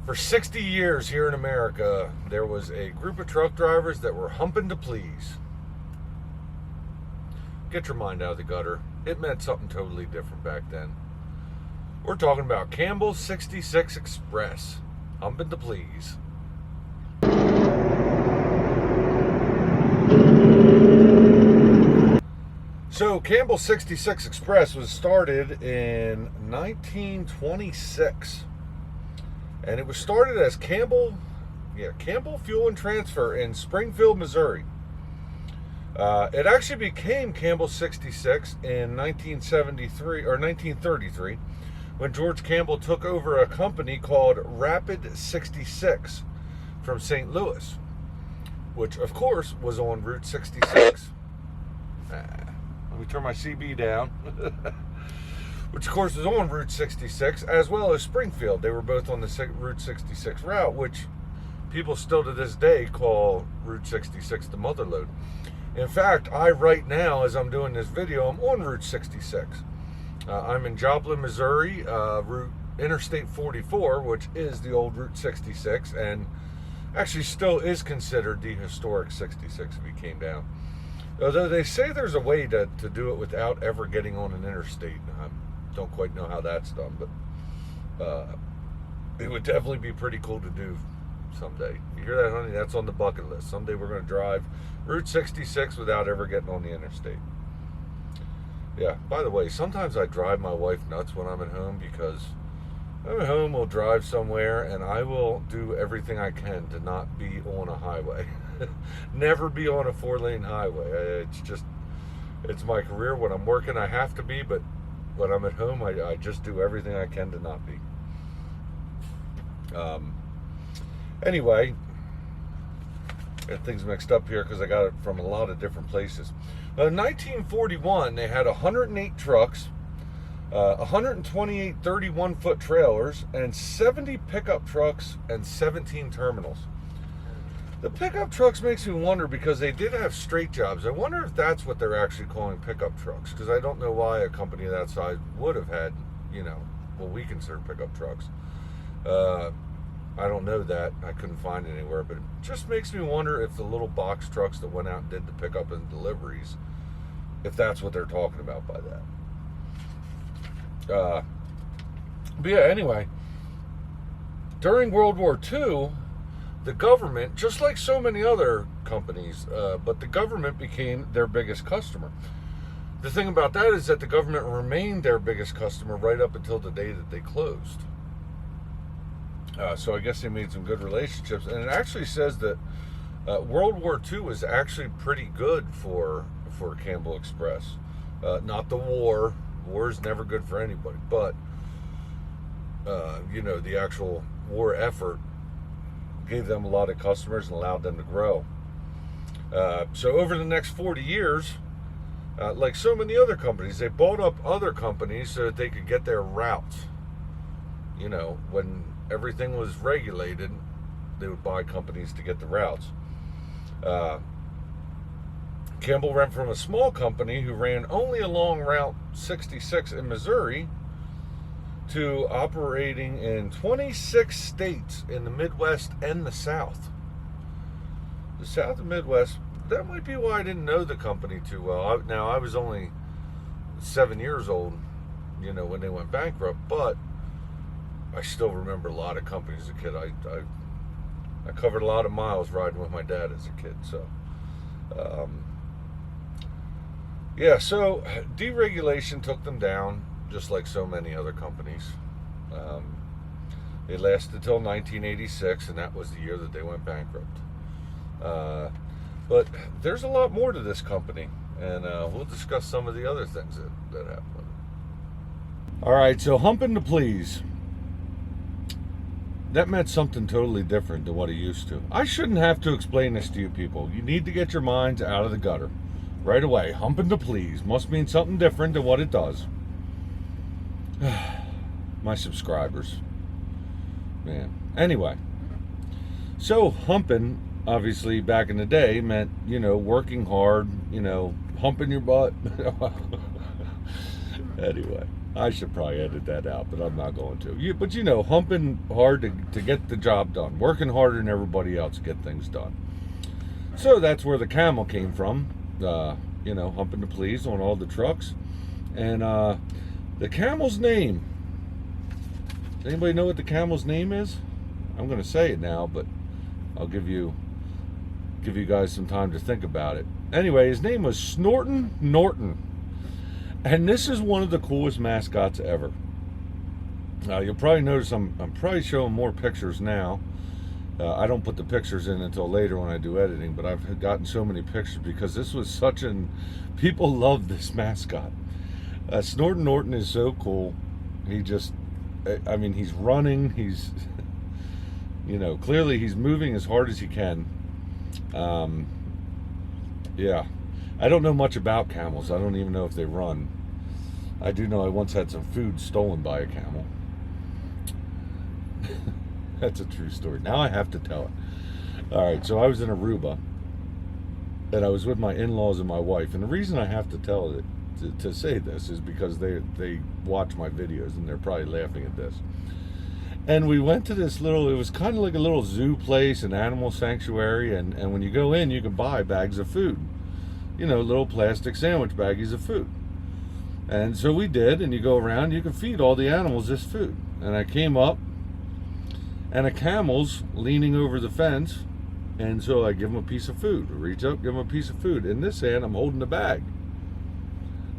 For 60 years here in America, there was a group of truck drivers that were humping to please. Get your mind out of the gutter. It meant something totally different back then. We're talking about Campbell 66 Express. Humping to please. So Campbell 66 Express was started in 1926. And it was started as Campbell Fuel and Transfer in Springfield, Missouri. It actually became Campbell 66 in 1933 when George Campbell took over a company called Rapid 66 from St. Louis, which of course was on Route 66. Let me turn my CB down. Which of course is on Route 66 as well as Springfield. They were both on the Route 66 route, which people still to this day call Route 66 the mother lode. In fact, right now, as I'm doing this video, I'm on Route 66. I'm in Joplin, Missouri, Route Interstate 44, which is the old Route 66, and actually still is considered the historic 66 if you came down. Although they say there's a way to do it without ever getting on an interstate. I don't quite know how that's done, but it would definitely be pretty cool to do someday. You hear that, honey? That's on the bucket list. Someday we're going to drive Route 66 without ever getting on the interstate. Yeah, by the way, sometimes I drive my wife nuts when I'm at home because I'm at home, we'll drive somewhere, and I will do everything I can to not be on a highway. Never be on a 4-lane highway. It's my career. When I'm working, I have to be, but when I'm at home, I just do everything I can to not be. Anyway, got things mixed up here because I got it from a lot of different places. In 1941, they had 108 trucks, 128 31-foot trailers, and 70 pickup trucks and 17 terminals. The pickup trucks makes me wonder because they did have straight jobs. I wonder if that's what they're actually calling pickup trucks, because I don't know why a company that size would have had, what we consider pickup trucks. I don't know that. I couldn't find it anywhere, but it just makes me wonder if the little box trucks that went out and did the pickup and deliveries, if that's what they're talking about by that. But yeah, anyway, during World War II, the government, just like so many other companies, but the government became their biggest customer. The thing about that is that the government remained their biggest customer right up until the day that they closed. So I guess they made some good relationships. And it actually says that World War II was actually pretty good for Campbell Express. Not the war. War is never good for anybody. But, the actual war effort gave them a lot of customers and allowed them to grow. So over the next 40 years, like so many other companies, they bought up other companies so that they could get their routes. When everything was regulated, they would buy companies to get the routes. Campbell went from a small company who ran only along Route 66 in Missouri to operating in 26 states in the Midwest and the South. The South and Midwest, that might be why I didn't know the company too well. Now, I was only 7 years old, when they went bankrupt, but I still remember a lot of companies as a kid. I covered a lot of miles riding with my dad as a kid. So, so deregulation took them down, just like so many other companies. It lasted until 1986, and that was the year that they went bankrupt. But there's a lot more to this company, and we'll discuss some of the other things that happened with it. All right, so humping to please. That meant something totally different than what it used to. I shouldn't have to explain this to you people. You need to get your minds out of the gutter. Right away, humping to please must mean something different than what it does. My subscribers. Man. Anyway. So, humping, obviously, back in the day meant, working hard, humping your butt. Anyway. I should probably edit that out, but I'm not going to. But you know, humping hard to get the job done, working harder than everybody else to get things done. So that's where the Camel came from. You know, humping to please on all the trucks. And the Camel's name. Does anybody know what the Camel's name is? I'm going to say it now, but I'll give you guys some time to think about it. Anyway, his name was Snortin' Norton. And this is one of the coolest mascots ever. You'll probably notice I'm probably showing more pictures now. I don't put the pictures in until later when I do editing, but I've gotten so many pictures because this was such people love this mascot. Snortin' Norton is so cool. He just, I mean, he's running, he's, you know, clearly he's moving as hard as he can. Yeah. I don't know much about camels. I don't even know if they run. I do know I once had some food stolen by a camel. That's a true story. Now I have to tell it. All right, so I was in Aruba, and I was with my in-laws and my wife. And the reason I have to tell it, to say this, is because they watch my videos, and they're probably laughing at this. And we went to this little, it was kind of like a little zoo place, an animal sanctuary, and when you go in, you can buy bags of food. You know, little plastic sandwich baggies of food. And so we did, and you go around, you can feed all the animals this food. And I came up, and a camel's leaning over the fence, and so I give him a piece of food. I reach up, give him a piece of food. In this hand, I'm holding the bag.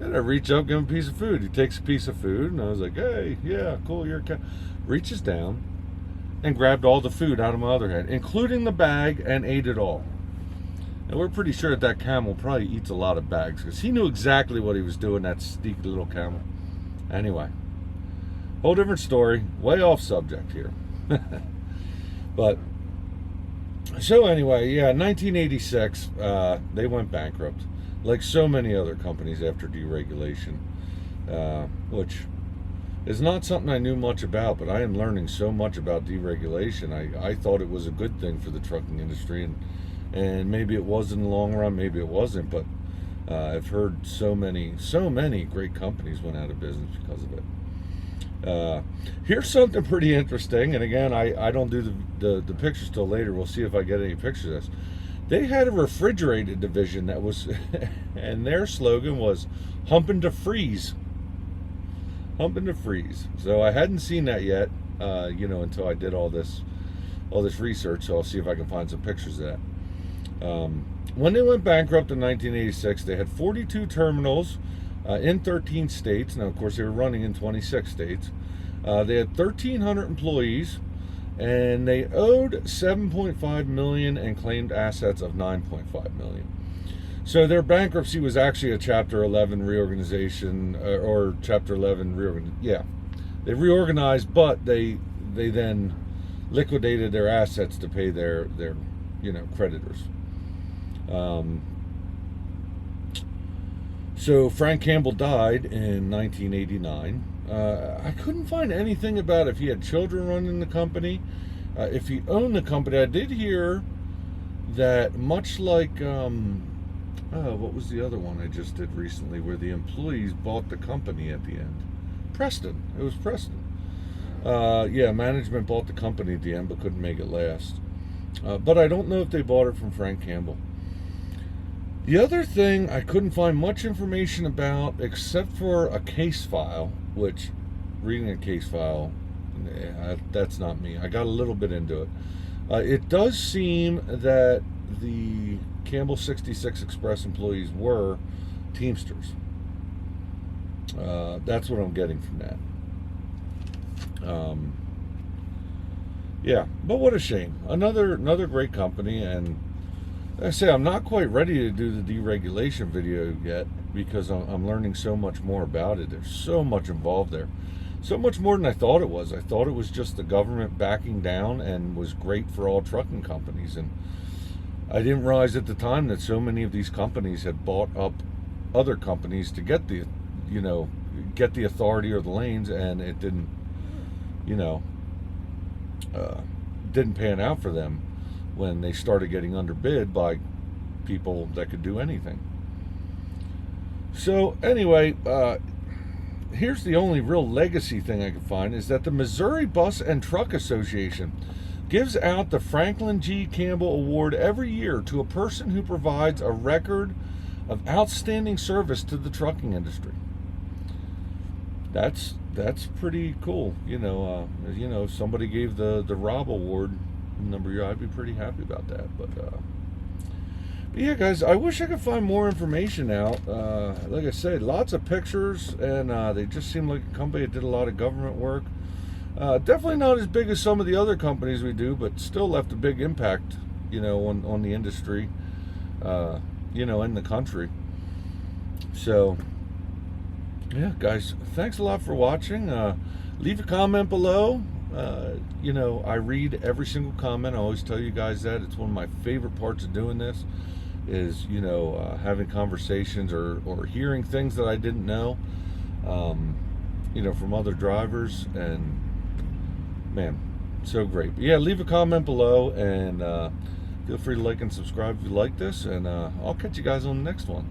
And I reach up, give him a piece of food. He takes a piece of food, and I was like, hey, yeah, cool, you're a camel. Reaches down and grabbed all the food out of my other hand, including the bag, and ate it all. And we're pretty sure that camel probably eats a lot of bags because he knew exactly what he was doing, that sneaky little camel. Anyway, whole different story, way off subject here. But, so anyway, yeah, 1986, they went bankrupt, like so many other companies after deregulation, which is not something I knew much about, but I am learning so much about deregulation. I thought it was a good thing for the trucking industry, and maybe it was in the long run, maybe it wasn't, but I've heard so many great companies went out of business because of it. Here's something pretty interesting, and again, I don't do the pictures till later. We'll see if I get any pictures of this. They had a refrigerated division that was, and their slogan was "Humpin' to freeze." Humpin' to freeze. So I hadn't seen that yet, you know, until I did all this research. So I'll see if I can find some pictures of that. When they went bankrupt in 1986, they had 42 terminals in 13 states. Now, of course, they were running in 26 states. They had 1,300 employees, and they owed $7.5 million and claimed assets of $9.5 million. So their bankruptcy was actually a Chapter 11 reorganization, or Chapter 11 reorganization. Yeah, they reorganized, but they then liquidated their assets to pay their you know, creditors. So Frank Campbell died in 1989. I couldn't find anything about if he had children running the company, if he owned the company. I did hear that, much like what was the other one I just did recently, where the employees bought the company at the end? Preston. It was Preston. Yeah, management bought the company at the end, but couldn't make it last. But I don't know if they bought it from Frank Campbell. The other thing I couldn't find much information about, except for a case file, which, reading a case file, that's not me. I got a little bit into it. It does seem that the Campbell 66 Express employees were Teamsters. That's what I'm getting from that. Yeah, but what a shame. Another great company, and I say I'm not quite ready to do the deregulation video yet because I'm learning so much more about it. There's so much involved there. So much more than I thought it was. I thought it was just the government backing down and was great for all trucking companies. And I didn't realize at the time that so many of these companies had bought up other companies to get the, you know, get the authority or the lanes, and it didn't, you know, didn't pan out for them when they started getting underbid by people that could do anything. So anyway, here's the only real legacy thing I can find, is that the Missouri Bus and Truck Association gives out the Franklin G. Campbell Award every year to a person who provides a record of outstanding service to the trucking industry. That's pretty cool. If somebody gave the Rob Award a number of years, I'd be pretty happy about that. But yeah, guys, I wish I could find more information out. Like I said, lots of pictures, and they just seem like a company that did a lot of government work. Definitely not as big as some of the other companies we do, but still left a big impact, on the industry, in the country. So, yeah, guys, thanks a lot for watching. Leave a comment below. I read every single comment. I always tell you guys that. It's one of my favorite parts of doing this, is, having conversations or hearing things that I didn't know, from other drivers. And man, so great. But yeah, leave a comment below, and feel free to like and subscribe if you like this, and I'll catch you guys on the next one.